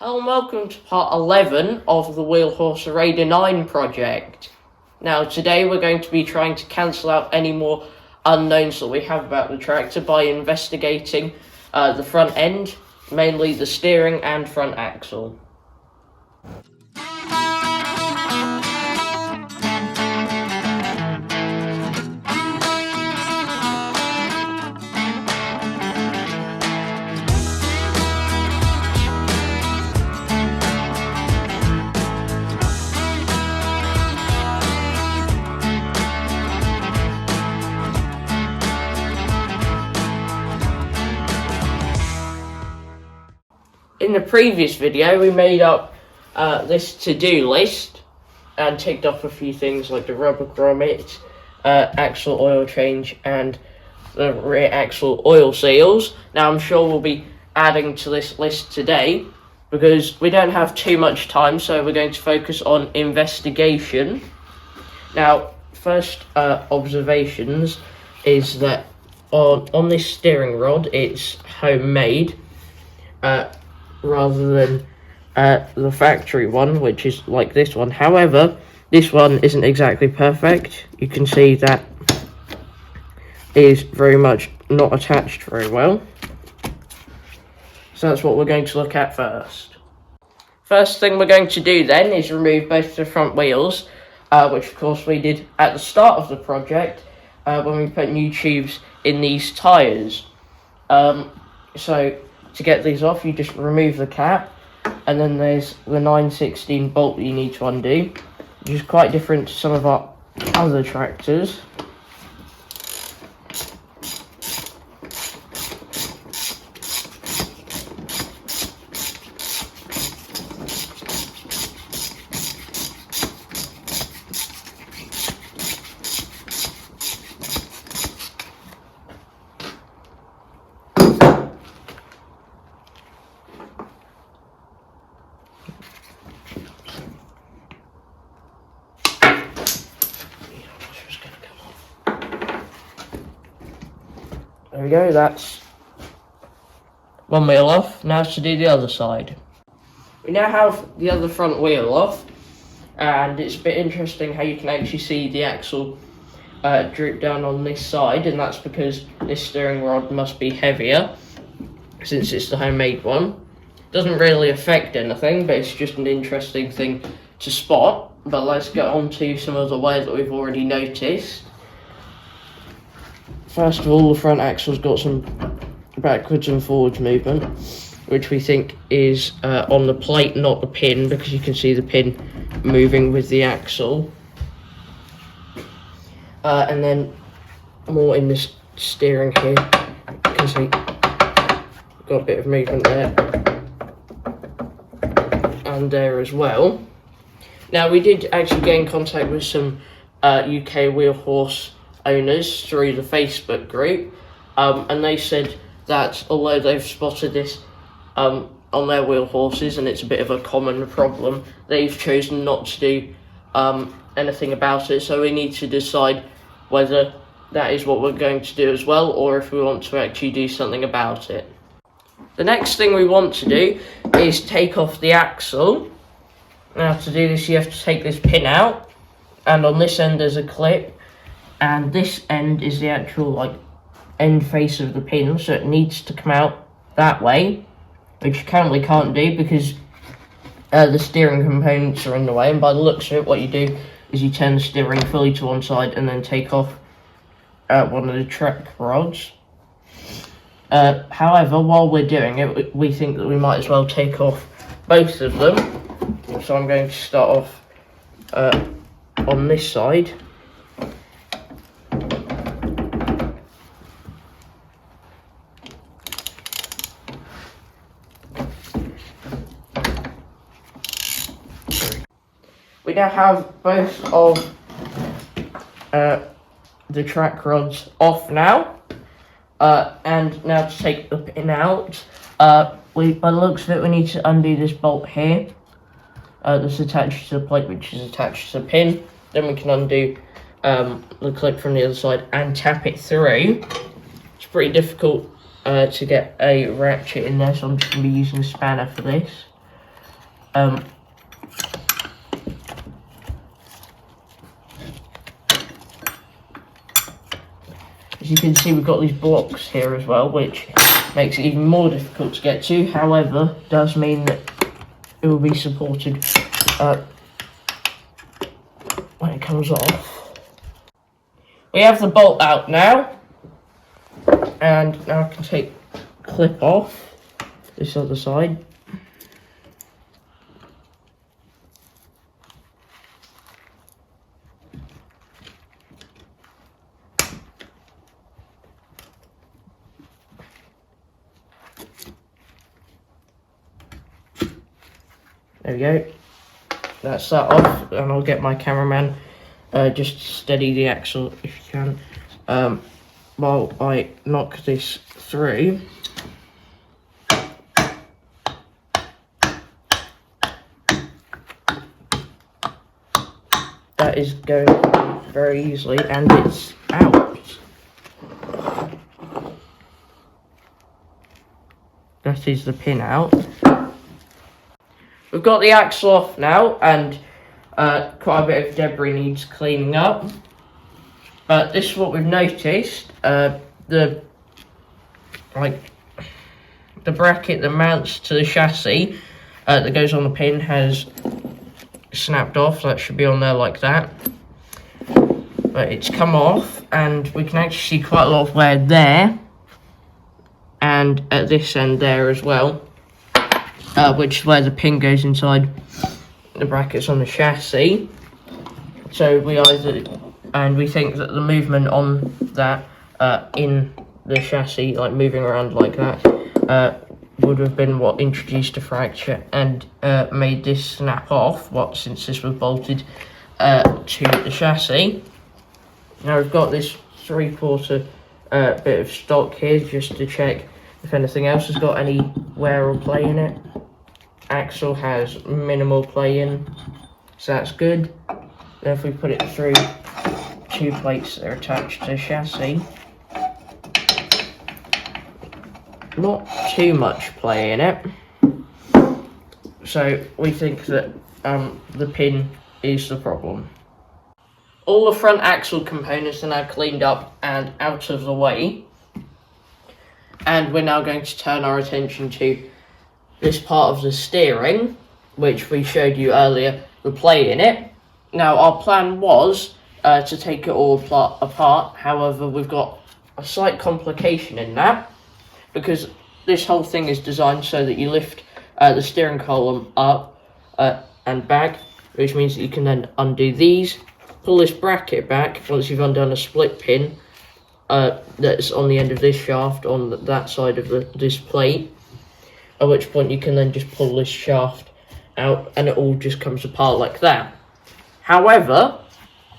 Hello and welcome to part 11 of the Wheelhorse Raider 9 project. Now today we're going to be trying to cancel out any more unknowns that we have about the tractor by investigating the front end, mainly the steering and front axle. In the previous video, we made up this to-do list and ticked off a few things like the rubber grommet, axle oil change, and the rear axle oil seals. Now, I'm sure we'll be adding to this list today because we don't have too much time, so we're going to focus on investigation. Now, first observations is that on this steering rod, it's homemade. Rather than the factory one, which is like this one. However, this one isn't exactly perfect. You can see that is very much not attached very well. So that's what we're going to look at first. First thing we're going to do then is remove both the front wheels, which of course we did at the start of the project when we put new tubes in these tyres. So to get these off, you just remove the cap, and then there's the 9/16 bolt that you need to undo, which is quite different to some of our other tractors. There we go, that's one wheel off. Now to do the other side. We now have the other front wheel off, and it's a bit interesting how you can actually see the axle droop down on this side, and that's because this steering rod must be heavier since it's the homemade one. Doesn't really affect anything, but it's just an interesting thing to spot. But let's get on to some of the wear that we've already noticed. First of all, the front axle's got some backwards and forwards movement, which we think is on the plate, not the pin, because you can see the pin moving with the axle. And then more in the steering here, you can see got a bit of movement there and there as well. Now, we did actually get in contact with some UK Wheelhorse owners through the Facebook group, and they said that although they've spotted this on their wheel horses and it's a bit of a common problem, they've chosen not to do anything about it. So we need to decide whether that is what we're going to do as well, or if we want to actually do something about it. The next thing we want to do is take off the axle. Now, to do this, you have to take this pin out, and on this end there's a clip, and this end is the actual end face of the pin, so it needs to come out that way, which you currently can't do because the steering components are in the way. And by the looks of it, what you do is you turn the steering fully to one side and then take off one of the track rods. However, while we're doing it, we think that we might as well take off both of them. So I'm going to start off on this side. We now have both of the track rods off now, and now to take the pin out, by the looks of it, we need to undo this bolt here that's attached to the plate, which is attached to the pin. Then we can undo the clip from the other side and tap it through. It's pretty difficult to get a ratchet in there, so I'm just going to be using a spanner for this. As you can see, we've got these blocks here as well, which makes it even more difficult to get to. However, does mean that it will be supported when it comes off. We have the bolt out now, and now I can take the clip off this other side. There we go. That's that off, and I'll get my cameraman just to steady the axle if you can, while I knock this through. That is going very easily, and it's out. That is the pin out. We've got the axle off now, and quite a bit of debris needs cleaning up. But this is what we've noticed. The bracket that mounts to the chassis that goes on the pin has snapped off. That should be on there like that. But it's come off, and we can actually see quite a lot of wear there, and at this end there as well. Which is where the pin goes inside the brackets on the chassis. So we think that the movement on that in the chassis, like moving around like that, would have been what introduced a fracture and made this snap off. Since this was bolted to the chassis. Now we've got this 3/4 bit of stock here just to check if anything else has got any wear or play in it. Axle has minimal play in, so that's good. Then if we put it through 2 plates that are attached to the chassis, not too much play in it. So we think that the pin is the problem. All the front axle components are now cleaned up and out of the way. And we're now going to turn our attention to this part of the steering, which we showed you earlier, the play in it. Now, our plan was to take it all apart. However, we've got a slight complication in that, because this whole thing is designed so that you lift the steering column up and back, which means that you can then undo these, pull this bracket back once you've undone a split pin that's on the end of this shaft on that side of this plate, at which point you can then just pull this shaft out and it all just comes apart like that. However,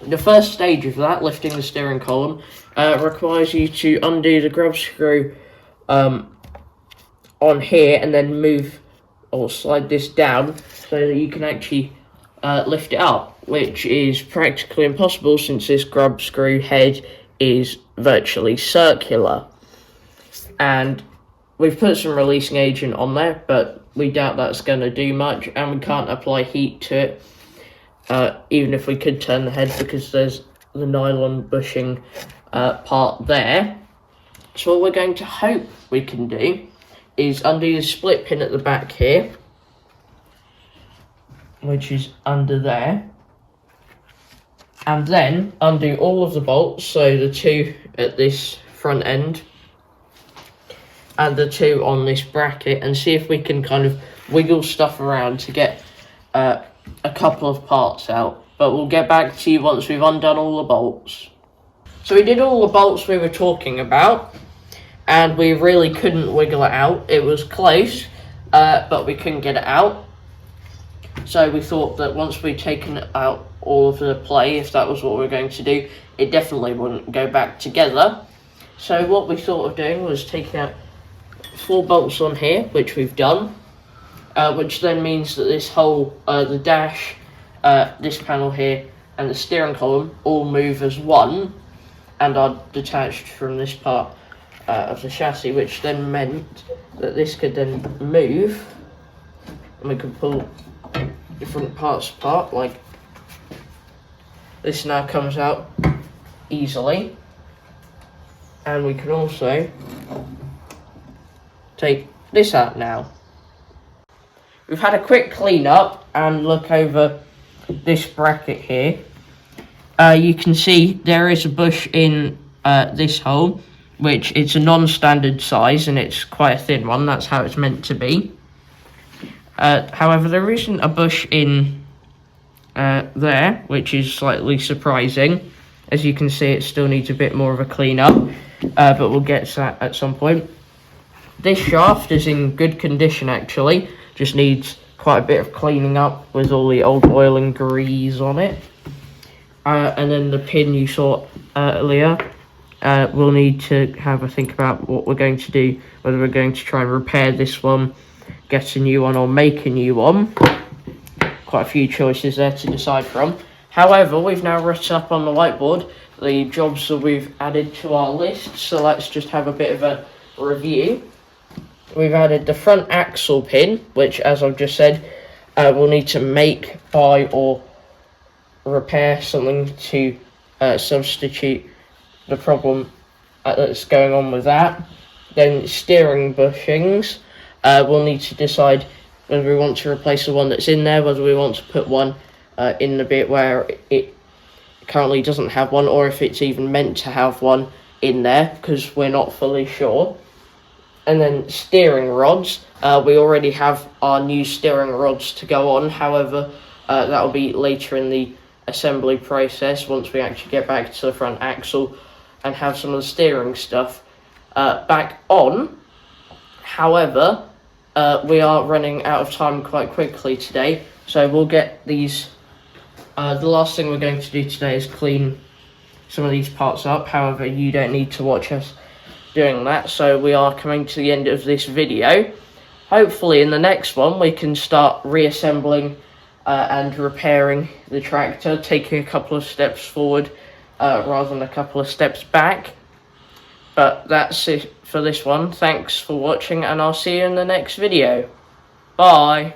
the first stage of that, lifting the steering column, requires you to undo the grub screw on here and then move or slide this down so that you can actually lift it up, which is practically impossible since this grub screw head is virtually circular. And we've put some releasing agent on there, but we doubt that's going to do much, and we can't apply heat to it, even if we could turn the head, because there's the nylon bushing part there. So what we're going to hope we can do is undo the split pin at the back here, which is under there, and then undo all of the bolts, so the 2 at this front end and the 2 on this bracket, and see if we can kind of wiggle stuff around to get a couple of parts out. But we'll get back to you once we've undone all the bolts. So we did all the bolts we were talking about, and we really couldn't wiggle it out. It was close, but we couldn't get it out. So we thought that once we'd taken out all of the play, if that was what we were going to do, it definitely wouldn't go back together. So what we thought of doing was taking out 4 bolts on here, which we've done, which then means that this whole, the dash, this panel here, and the steering column all move as one, and are detached from this part of the chassis, which then meant that this could then move, and we could pull different parts apart, like this now comes out easily. And we can also take this out now. We've had a quick clean up and look over this bracket here. You can see there is a bush in this hole, which it's a non-standard size and it's quite a thin one. That's how it's meant to be. However, there isn't a bush in there, which is slightly surprising. As you can see, it still needs a bit more of a clean up, but we'll get to that at some point. This shaft is in good condition actually, just needs quite a bit of cleaning up with all the old oil and grease on it. And then the pin you saw earlier, we'll need to have a think about what we're going to do, whether we're going to try and repair this one, get a new one, or make a new one. Quite a few choices there to decide from. However, we've now written up on the whiteboard the jobs that we've added to our list, so let's just have a bit of a review. We've added the front axle pin, which, as I've just said, we'll need to make, buy, or repair something to substitute the problem that's going on with that. Then steering bushings, we'll need to decide whether we want to replace the one that's in there, whether we want to put one in the bit where it currently doesn't have one, or if it's even meant to have one in there, because we're not fully sure. And then steering rods, we already have our new steering rods to go on. However, that'll be later in the assembly process once we actually get back to the front axle and have some of the steering stuff back on. However, we are running out of time quite quickly today, so we'll get these. The last thing we're going to do today is clean some of these parts up. However, you don't need to watch us doing that, so we are coming to the end of this video. Hopefully in the next one we can start reassembling and repairing the tractor, taking a couple of steps forward rather than a couple of steps back. But that's it for this one. Thanks for watching, and I'll see you in the next video. Bye.